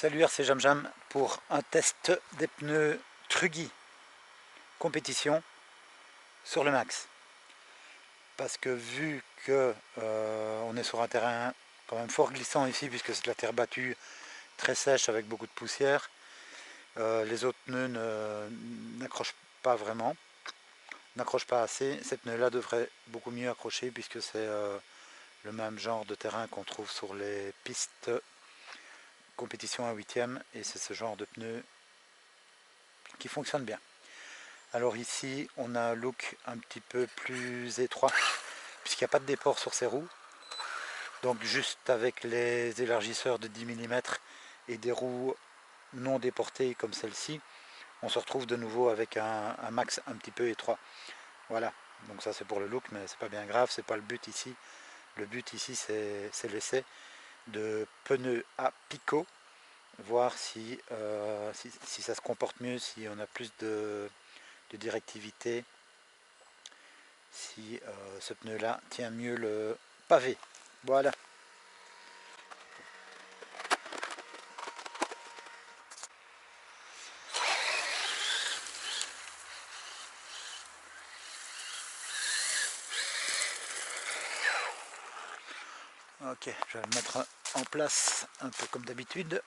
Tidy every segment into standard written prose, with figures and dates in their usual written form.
Salut, c'est Jam Jam pour un test des pneus Truggy compétition sur le max. Parce que vu que on est sur un terrain quand même fort glissant ici, puisque c'est de la terre battue très sèche avec beaucoup de poussière, les autres pneus n'accrochent pas vraiment, n'accrochent pas assez. Ces pneus-là devraient beaucoup mieux accrocher puisque c'est le même genre de terrain qu'on trouve sur les pistes compétition à 8ème, et c'est ce genre de pneus qui fonctionne bien. Alors ici on a un look un petit peu plus étroit puisqu'il n'y a pas de déport sur ces roues, donc juste avec les élargisseurs de 10 mm et des roues non déportées comme celle-ci, on se retrouve de nouveau avec un max un petit peu étroit. Voilà, donc ça c'est pour le look, mais c'est pas bien grave, c'est pas le but ici. Le but ici c'est l'essai de pneus à picot, voir si ça se comporte mieux, si on a plus de directivité, si ce pneu là tient mieux le pavé. Voilà. Ok, je vais le mettre en place un peu comme d'habitude.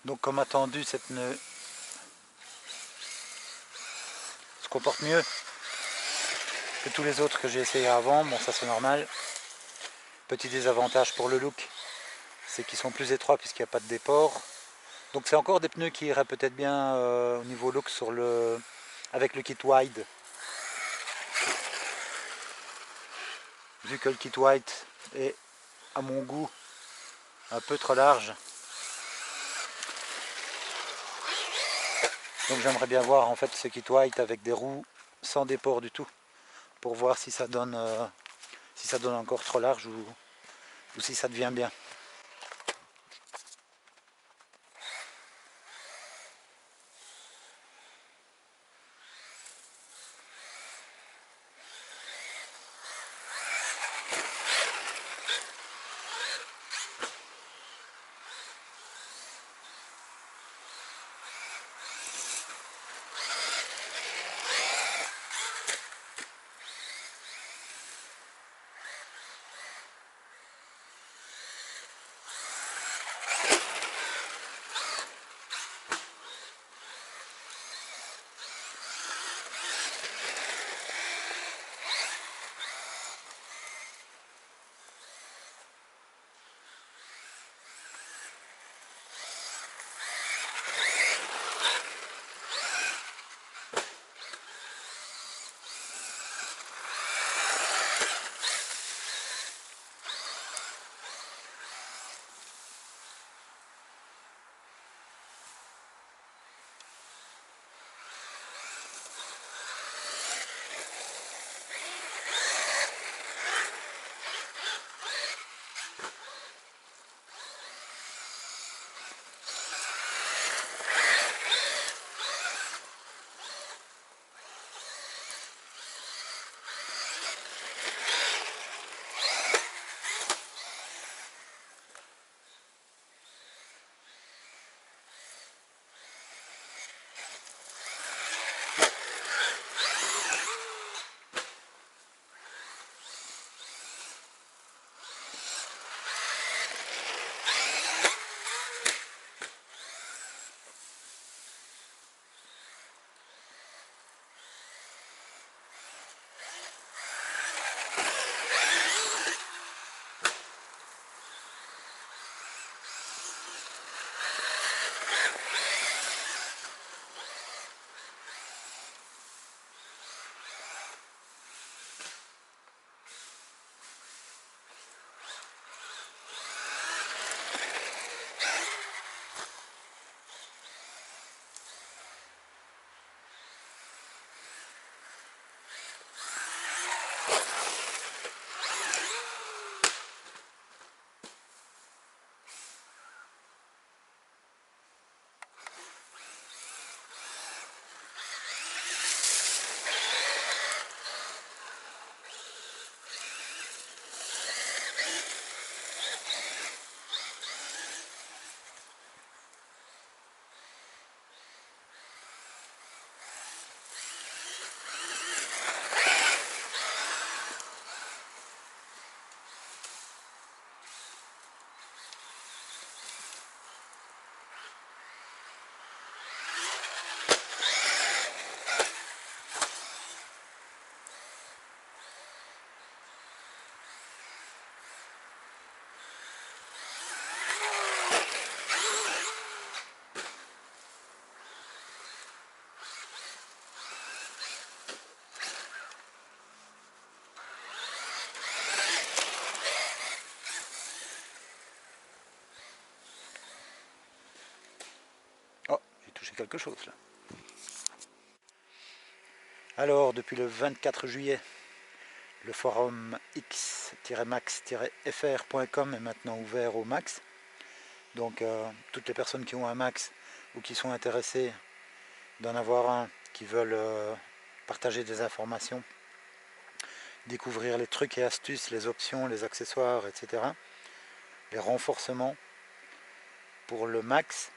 Donc comme attendu, cette pneu se comporte mieux que tous les autres que j'ai essayé avant. Bon, ça c'est normal. Petit désavantage pour le look, c'est qu'ils sont plus étroits puisqu'il n'y a pas de déport. Donc c'est encore des pneus qui iraient peut-être bien au niveau look avec le kit wide. Vu que le kit white est à mon goût un peu trop large. Donc j'aimerais bien voir en fait ce kit white avec des roues sans déport du tout, pour voir si ça donne encore trop large ou si ça devient bien. quelque chose là. Alors depuis le 24 juillet, le forum x-max-fr.com est maintenant ouvert au max. Donc toutes les personnes qui ont un max ou qui sont intéressées d'en avoir un, qui veulent partager des informations, découvrir les trucs et astuces, les options, les accessoires, etc. Les renforcements pour le max,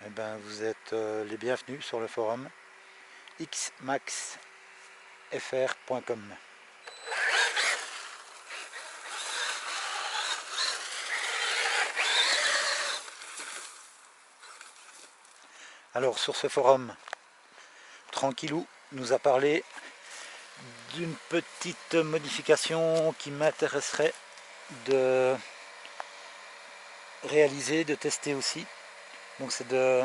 eh ben, vous êtes les bienvenus sur le forum x-max-fr.com. Alors sur ce forum, Tranquillou nous a parlé d'une petite modification qui m'intéresserait de réaliser, de tester aussi. Donc c'est de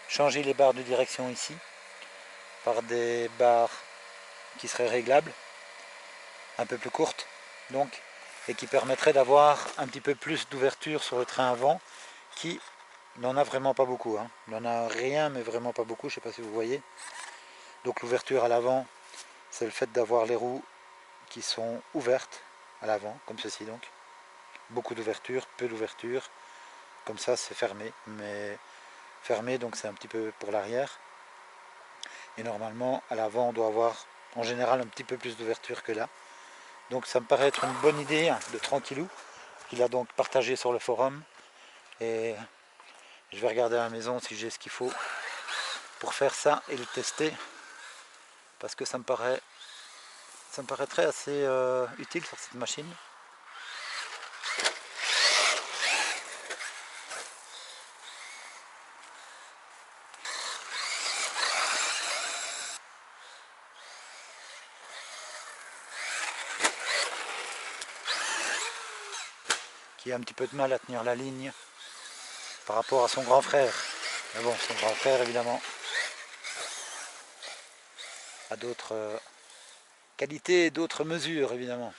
changer les barres de direction ici par des barres qui seraient réglables, un peu plus courtes donc, et qui permettraient d'avoir un petit peu plus d'ouverture sur le train avant, qui n'en a vraiment pas beaucoup, hein. Il n'en a rien, mais vraiment pas beaucoup, je ne sais pas si vous voyez. Donc l'ouverture à l'avant, c'est le fait d'avoir les roues qui sont ouvertes à l'avant, comme ceci donc. Beaucoup d'ouverture, peu d'ouverture, comme ça c'est fermé, mais fermé donc c'est un petit peu pour l'arrière. Et normalement à l'avant on doit avoir en général un petit peu plus d'ouverture que là. Donc ça me paraît être une bonne idée hein, de Tranquillou, qu'il a donc partagé sur le forum. Et je vais regarder à la maison si j'ai ce qu'il faut pour faire ça et le tester, parce que ça me paraîtrait assez utile sur cette machine. Qui a un petit peu de mal à tenir la ligne par rapport à son grand frère. Mais bon, son grand frère évidemment a d'autres qualités et d'autres mesures évidemment.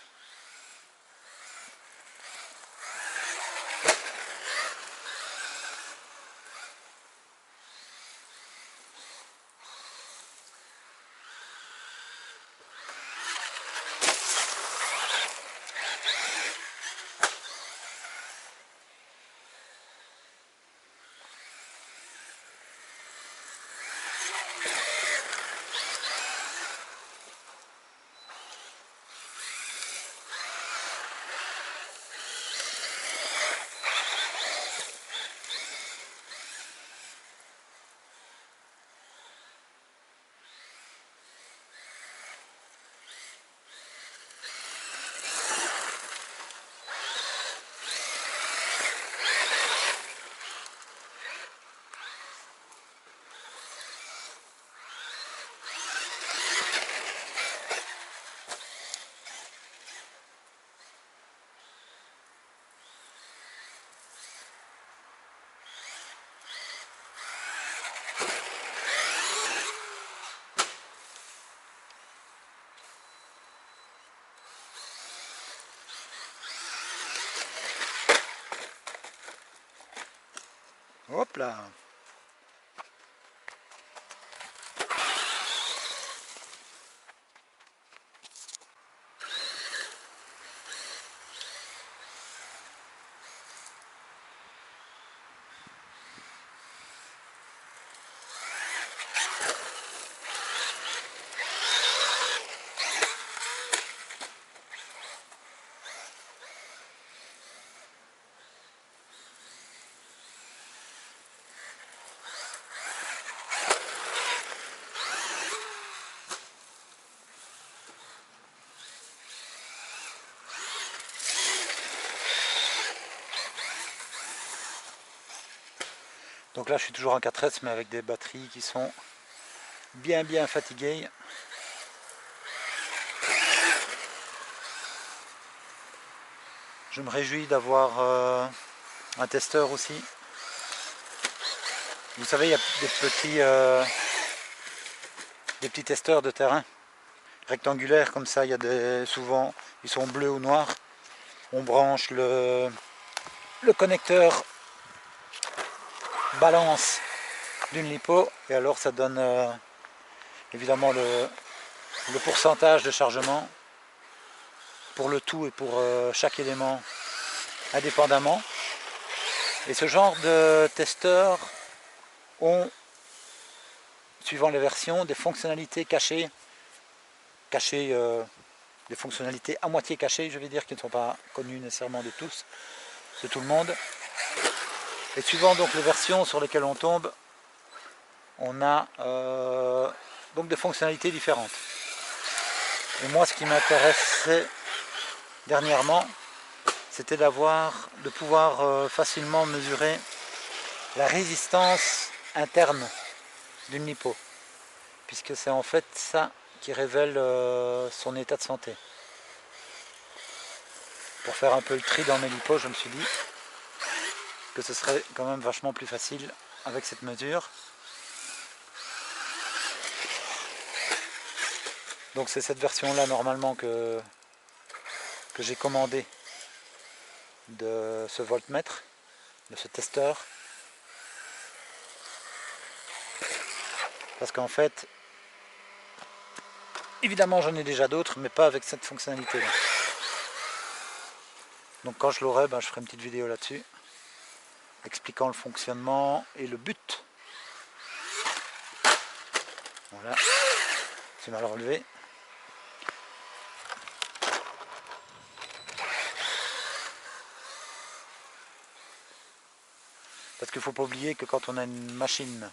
Hop là! Donc là je suis toujours en 4S mais avec des batteries qui sont bien fatiguées. Je me réjouis d'avoir un testeur aussi. Vous savez, il y a des petits testeurs de terrain rectangulaires comme ça. Il y a souvent ils sont bleus ou noirs. On branche le connecteur balance d'une lipo, et alors ça donne évidemment le pourcentage de chargement pour le tout et pour chaque élément indépendamment. Et ce genre de testeurs ont, suivant les versions, des fonctionnalités cachées, des fonctionnalités à moitié cachées, je vais dire, qui ne sont pas connues nécessairement de tous, de tout le monde. Et suivant donc les versions sur lesquelles on tombe, on a donc des fonctionnalités différentes. Et moi, ce qui m'intéressait dernièrement, c'était de pouvoir facilement mesurer la résistance interne d'une lipo, puisque c'est en fait ça qui révèle son état de santé. Pour faire un peu le tri dans mes lipos, je me suis dit que ce serait quand même vachement plus facile avec cette mesure. Donc c'est cette version là normalement que j'ai commandé de ce voltmètre, de ce testeur. Parce qu'en fait, évidemment j'en ai déjà d'autres, mais pas avec cette fonctionnalité là. Donc quand je l'aurai, je ferai une petite vidéo là-dessus, expliquant le fonctionnement et le but. Voilà, c'est mal relevé. Parce qu'il ne faut pas oublier que quand on a une machine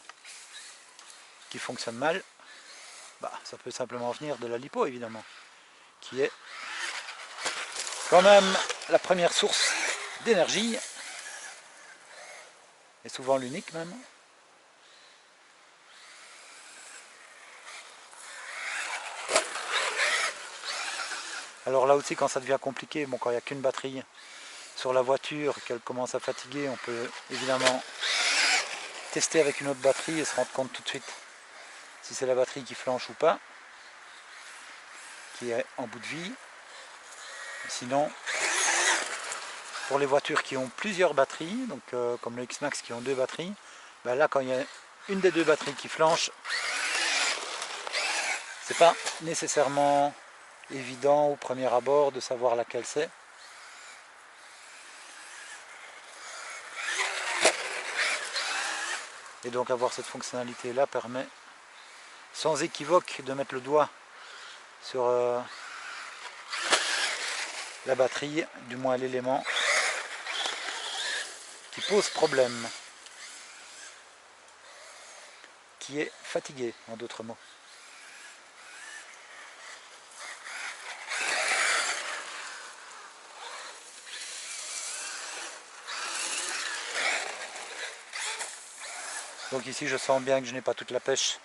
qui fonctionne mal, ça peut simplement venir de la lipo évidemment, qui est quand même la première source d'énergie, et souvent l'unique même. Alors là aussi, quand ça devient compliqué, quand il n'y a qu'une batterie sur la voiture, qu'elle commence à fatiguer, on peut évidemment tester avec une autre batterie et se rendre compte tout de suite si c'est la batterie qui flanche ou pas, qui est en bout de vie. Sinon, pour les voitures qui ont plusieurs batteries, donc comme le X-Max qui ont deux batteries, là quand il y a une des deux batteries qui flanche, c'est pas nécessairement évident au premier abord de savoir laquelle c'est. Et donc avoir cette fonctionnalité là permet sans équivoque de mettre le doigt sur la batterie, du moins l'élément qui pose problème, qui est fatigué en d'autres mots. Donc ici je sens bien que je n'ai pas toute la pêche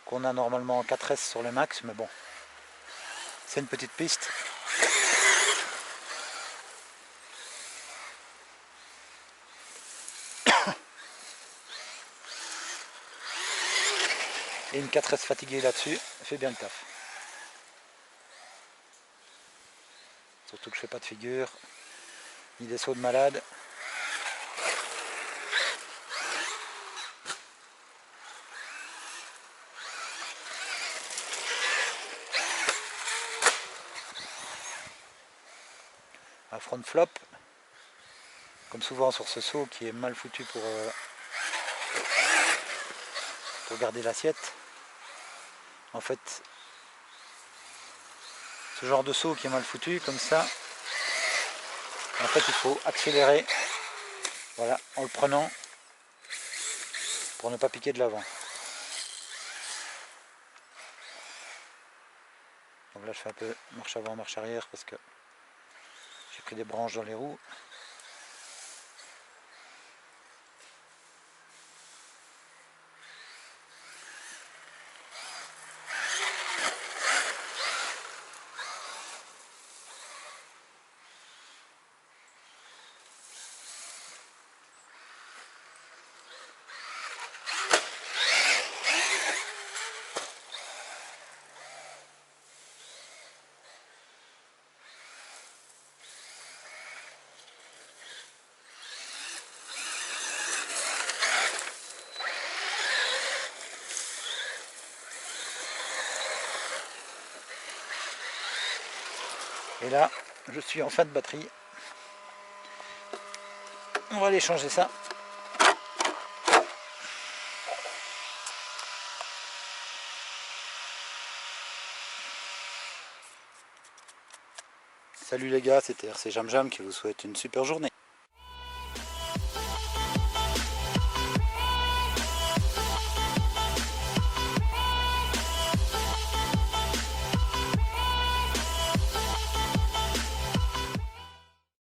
qu'on a normalement en 4S sur le max, mais bon, c'est une petite piste. Et une 4S fatiguée là-dessus fait bien le taf. Surtout que je fais pas de figure, ni des sauts de malade. Un front flop, comme souvent sur ce seau qui est mal foutu pour garder l'assiette. En fait, ce genre de seau qui est mal foutu, comme ça, en fait il faut accélérer, voilà, en le prenant, pour ne pas piquer de l'avant. Donc là je fais un peu marche avant, marche arrière, parce que j'ai pris des branches dans les roues. Et là, je suis en fin de batterie. On va aller changer ça. Salut les gars, c'était RC Jam Jam qui vous souhaite une super journée.